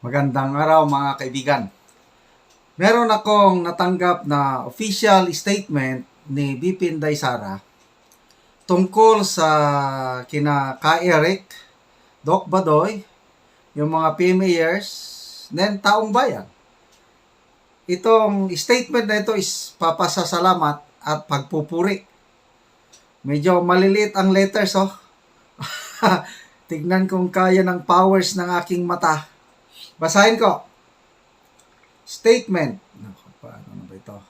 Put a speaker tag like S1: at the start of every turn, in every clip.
S1: Magandang araw mga kaibigan. Meron akong natanggap na official statement ni VP Inday Sara tungkol sa kina Ka Eric, Doc Badoy, yung mga PMAers, then taong bayan. Itong statement na ito is papasasalamat at pagpupuri. Medyo maliliit ang letters, oh. Tignan kung kaya ng powers ng aking mata. Basahin ko. Statement. Paano na ba ito?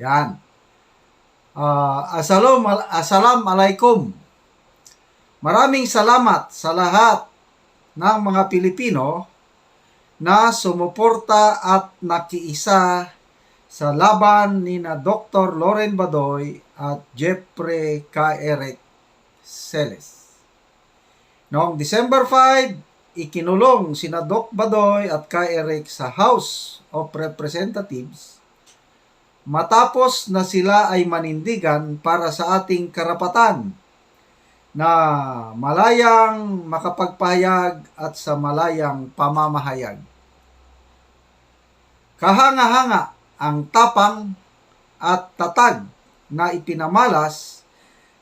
S1: Yan. Assalamualaikum. Maraming salamat sa lahat ng mga Pilipino na sumuporta at nakiisa sa laban ni na Dr. Loren Badoy at Jeffrey Ka Eric Celes. Noong December 5, ikinulong sina Doc Badoy at Ka Eric sa House of Representatives matapos na sila ay manindigan para sa ating karapatan na malayang makapagpahayag at sa malayang pamamahayag. Kahanga-hanga ang tapang at tatag na ipinamalas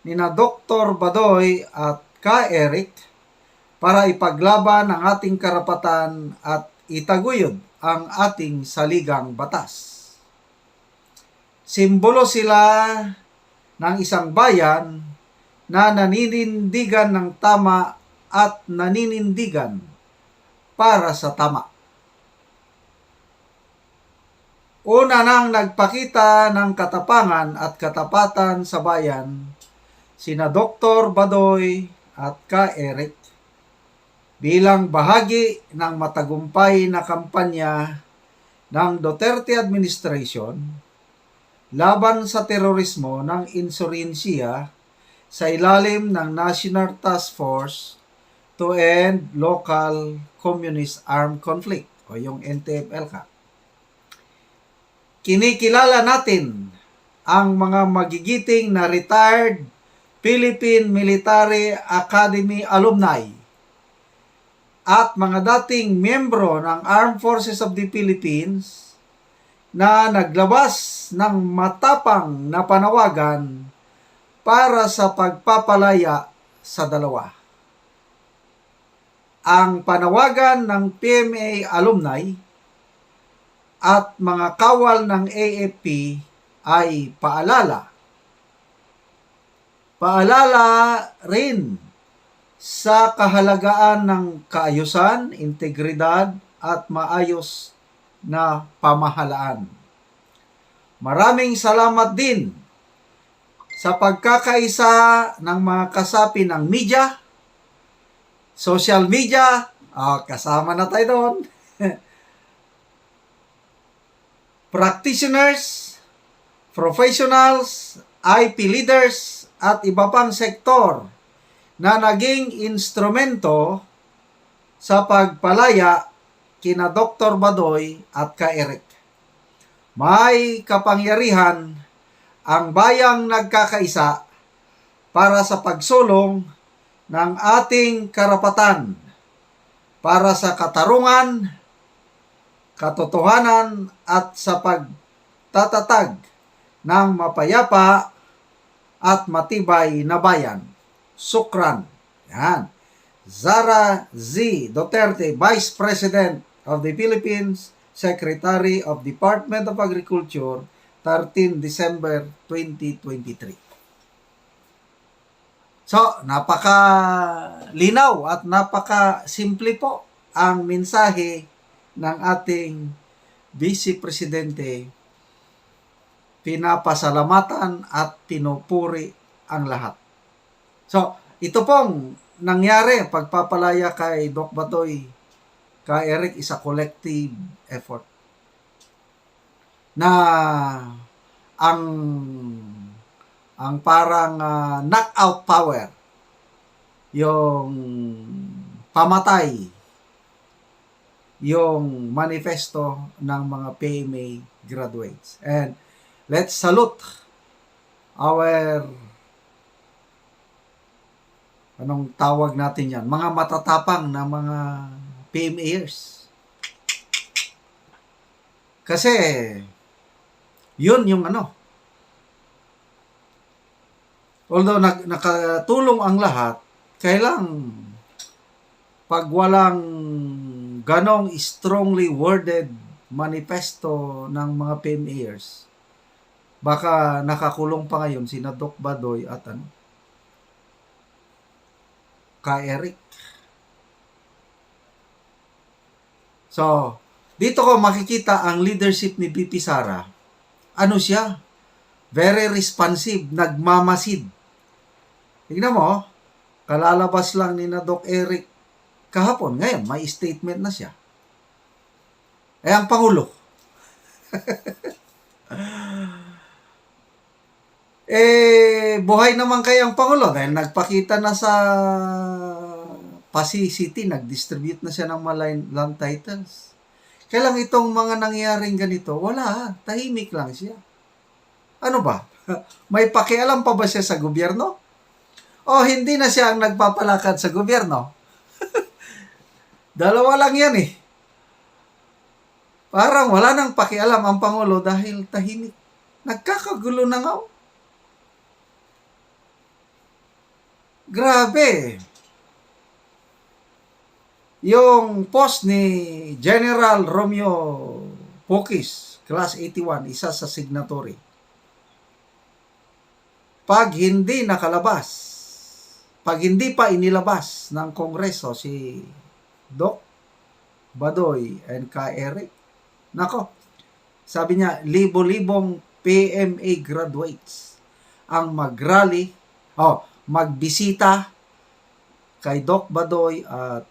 S1: ni na Dr. Badoy at Ka Eric para ipaglaban ang ating karapatan at itaguyod ang ating saligang batas. Simbolo sila ng isang bayan na naninindigan ng tama at naninindigan para sa tama. Una nang nagpakita ng katapangan at katapatan sa bayan, sina Dr. Badoy at Ka Eric bilang bahagi ng matagumpay na kampanya ng Duterte administration laban sa terorismo ng insurensiya sa ilalim ng National Task Force to End Local Communist Armed Conflict o yung NTF-ELCA. Kinikilala natin ang mga magigiting na retired Philippine Military Academy alumni at mga dating miyembro ng Armed Forces of the Philippines na naglabas ng matapang na panawagan para sa pagpapalaya sa dalawa. Ang panawagan ng PMA alumni at mga kawal ng AFP ay paalala rin sa kahalagaan ng kaayusan, integridad at maayos na pamahalaan. Maraming salamat din sa pagkakaisa ng mga kasapi ng media, social media, kasama na tayo doon, practitioners, professionals, IP leaders, at iba pang sektor na naging instrumento sa pagpalaya kina Dr. Badoy at Ka Eric. May kapangyarihan ang bayang nagkakaisa para sa pagsulong ng ating karapatan para sa katarungan, katotohanan at sa pagtatatag ng mapayapa at matibay na bayan. Sukran. Yan. Sara Z. Duterte, Vice President of the Philippines, Secretary of Department of Agriculture, 13 December 2023. So, napaka-linaw at napaka-simple po ang mensahe ng ating Vice Presidente. Pinapasalamatan at pinupuri ang lahat. So, ito pong nangyari, pagpapalaya kay Doc Badoy, Ka Eric, is a collective effort na ang parang knockout power, yung pamatay, yung manifesto ng mga PMA graduates. And let's salute our, anong tawag natin yan, mga matatapang na mga PMAers Kasi, yun yung ano. Although nakatulong ang lahat, kailang pag walang ganong strongly worded manifesto ng mga PMAers, baka nakakulong pa ngayon sina Doc Badoy at Ka Eric. So, dito ko makikita ang leadership ni BP Sara. Ano siya? Very responsive, nagmamasid. Tignan mo, kalalabas lang ni na Doc Eric kahapon. Ngayon, may statement na siya. Ang Pangulo. Buhay naman kayang Pangulo dahil nagpakita na sa Pasig City, nag-distribute na siya ng land titles. Kailang itong mga nangyaring ganito, wala, tahimik lang siya. Ano ba? May pakialam pa ba siya sa gobyerno? O hindi na siya ang nagpapalakad sa gobyerno? Dalawa lang yan eh. Parang wala nang pakialam ang Pangulo dahil tahimik. Nagkakagulo na nga. Grabe. Yung post ni General Romeo Pokis, Class 81, isa sa signatory. Pag hindi nakalabas, pag hindi pa inilabas ng Kongreso si Doc Badoy and Ka Eric, nako, sabi niya, libo-libong PMA graduates ang magrally, magbisita kay Doc Badoy at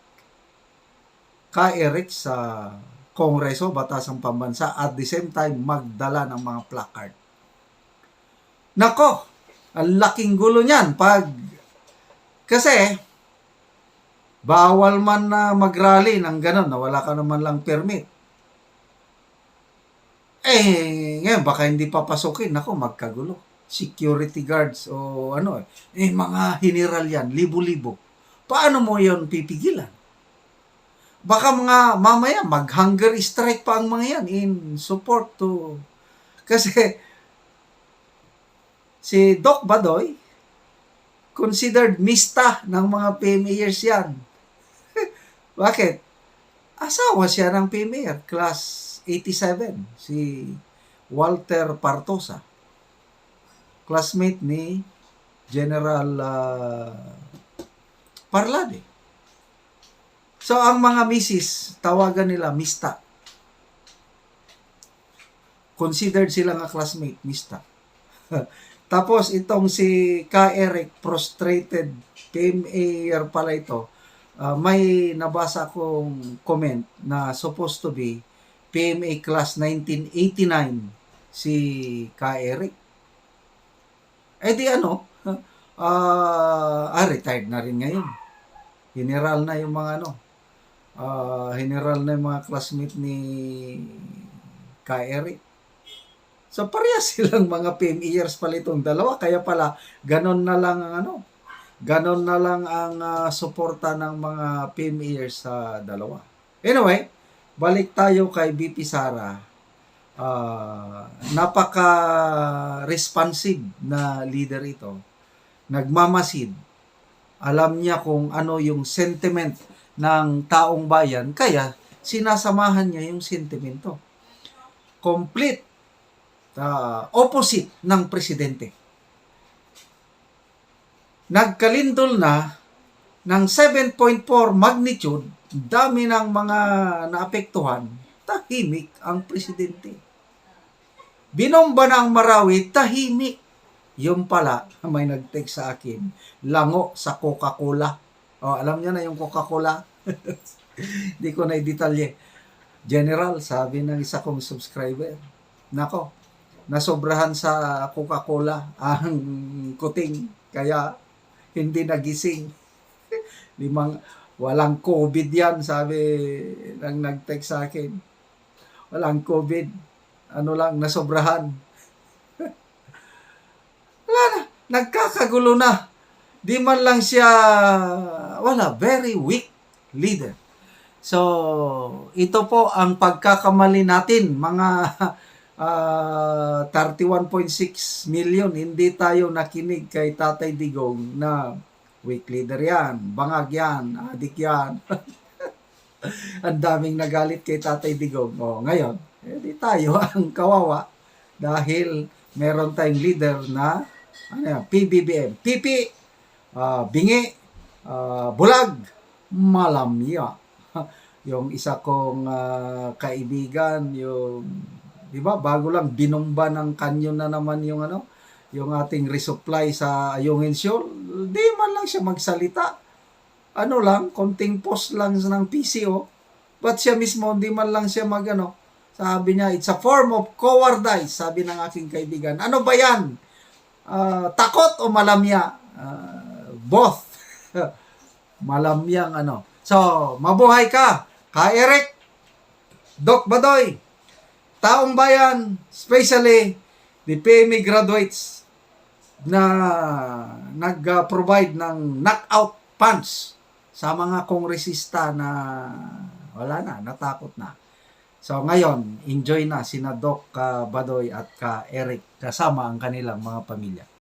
S1: Ka Eric sa Kongreso, Batasang Pambansa, at the same time magdala ng mga placard. Nako, ang laking gulo niyan kasi bawal man na mag-rally ng ganon na wala ka naman lang permit. Ngayon baka hindi papasukin. Nako, magkagulo. Security guards o mga general yan, libo-libo. Paano mo yon pipigilan? Baka mamaya mag-hunger strike pa ang mga yan in support to... Kasi si Doc Badoy, considered mista ng mga PMAers yan. Bakit? Asawa siya ng PMAer, Class 87, si Walter Partosa. Classmate ni General Parlade. So, ang mga misis, tawagan nila mista. Considered sila nga classmate, mista. Tapos, itong si Ka Eric, prostrated PMAer pala ito, may nabasa akong comment na supposed to be PMA class 1989 si Ka Eric. Retired na rin ngayon. General na yung mga general na yung mga classmate ni Ka Eric. So, parehas silang mga PMAers pala itong dalawa. Kaya pala, ganon na lang ang suporta ng mga PMAers sa dalawa. Anyway, balik tayo kay BP Sara. Napaka-responsive na leader ito. Nagmamasid. Alam niya kung ano yung sentiment ng taong bayan, kaya sinasamahan niya yung sentimento. Complete opposite ng presidente. Nagkalindol na ng 7.4 magnitude, dami ng mga naapektuhan, tahimik ang presidente. Binomba ng Marawi, tahimik. Yung pala, may nag-text sa akin, lango sa Coca-Cola. Alam niya na yung Coca-Cola. Hindi ko na i-detalye. General, sabi ng isa kong subscriber, nako, nasobrahan sa Coca-Cola ang kuting, kaya hindi nagising. Walang COVID yan, sabi ng nag-text sa akin. Walang COVID. Nasobrahan. Wala na. Nagkakagulo na. Di man lang siya, very weak leader. So, ito po ang pagkakamali natin, mga 31.6 million. Hindi tayo nakinig kay Tatay Digong na weak leader yan, bangag yan, adik yan. Ang daming nagalit kay Tatay Digong. Ngayon, di tayo ang kawawa dahil meron tayong leader na PBBM. PP, bingi, bulag, malamya. Yung isa kong kaibigan, yung, di ba, bago lang binomba ng kanyon na naman yung yung ating resupply sa Ayungin Shoal. Di man lang siya magsalita. Konting post lang ng PCO. But siya mismo, di man lang siya sabi niya, it's a form of cowardice, sabi ng aking kaibigan. Ano ba yan? Takot o malamya? Both. Malamyang So, mabuhay ka, Eric, Doc Badoy, taong bayan, especially the PME graduates na nag-provide ng knockout punch sa mga kongresista na wala na, natakot na. So ngayon, enjoy na sina Doc Badoy at Eric kasama ang kanilang mga pamilya.